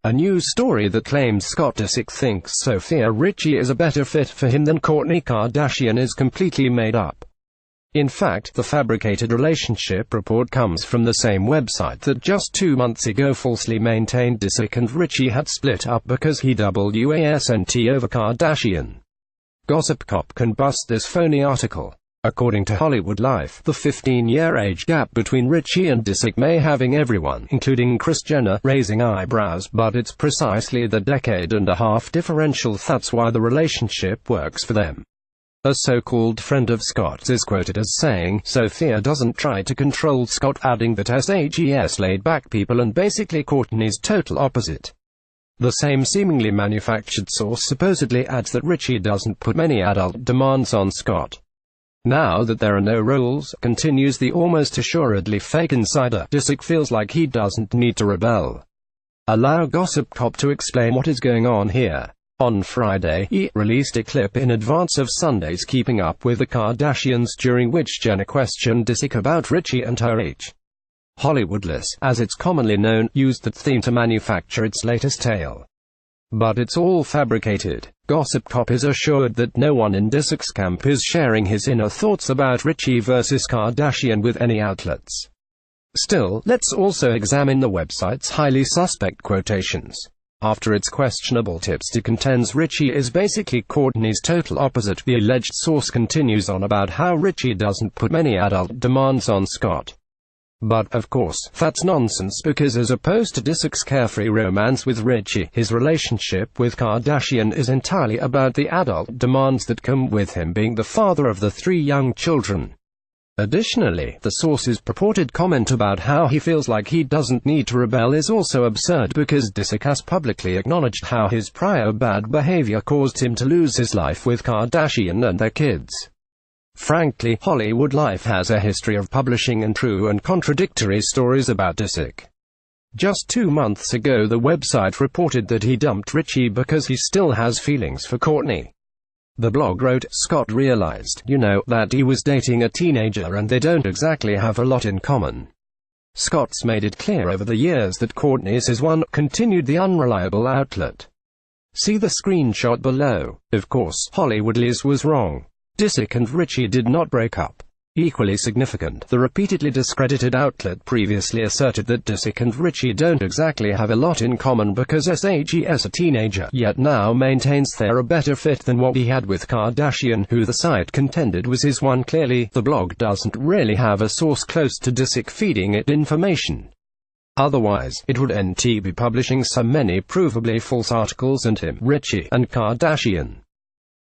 A news story that claims Scott Disick thinks Sofia Richie is a better fit for him than Kourtney Kardashian is completely made up. In fact, the fabricated relationship report comes from the same website that just 2 months ago falsely maintained Disick and Richie had split up because he wasn't over Kardashian. Gossip Cop can bust this phony article. According to Hollywood Life, the 15-year age gap between Richie and Disick may having everyone, including Kris Jenner, raising eyebrows, but it's precisely the decade-and-a-half differential that's why the relationship works for them. A so-called friend of Scott's is quoted as saying, "Sofia doesn't try to control Scott," adding that she's laid-back people and basically Kourtney's total opposite. The same seemingly manufactured source supposedly adds that Richie doesn't put many adult demands on Scott. Now that there are no rules, continues the almost assuredly fake insider, Disick feels like he doesn't need to rebel. Allow Gossip Cop to explain what is going on here. On Friday, he released a clip in advance of Sunday's Keeping Up with the Kardashians, during which Jenner questioned Disick about Richie and her age. Hollywoodless, as it's commonly known, used that theme to manufacture its latest tale. But it's all fabricated. Gossip Cop is assured that no one in Disick's camp is sharing his inner thoughts about Richie versus Kardashian with any outlets. Still, let's also examine the website's highly suspect quotations. After its questionable tips, it contends Richie is basically Kourtney's total opposite. The alleged source continues on about how Richie doesn't put many adult demands on Scott. But, of course, that's nonsense because as opposed to Disick's carefree romance with Richie, his relationship with Kardashian is entirely about the adult demands that come with him being the father of the 3 young children. Additionally, the source's purported comment about how he feels like he doesn't need to rebel is also absurd because Disick has publicly acknowledged how his prior bad behavior caused him to lose his life with Kardashian and their kids. Frankly, Hollywood Life has a history of publishing untrue and contradictory stories about Disick. Just 2 months ago the website reported that he dumped Richie because he still has feelings for Kourtney. The blog wrote, "Scott realized, that he was dating a teenager and they don't exactly have a lot in common. Scott's made it clear over the years that Kourtney's his one," continued the unreliable outlet. See the screenshot below. Of course, Hollywoodlies was wrong. Disick and Richie did not break up. Equally significant, the repeatedly discredited outlet previously asserted that Disick and Richie don't exactly have a lot in common because she's a teenager, yet now maintains they're a better fit than what he had with Kardashian, who the site contended was his one. Clearly, the blog doesn't really have a source close to Disick feeding it information. Otherwise, it would be publishing so many provably false articles and him, Richie, and Kardashian.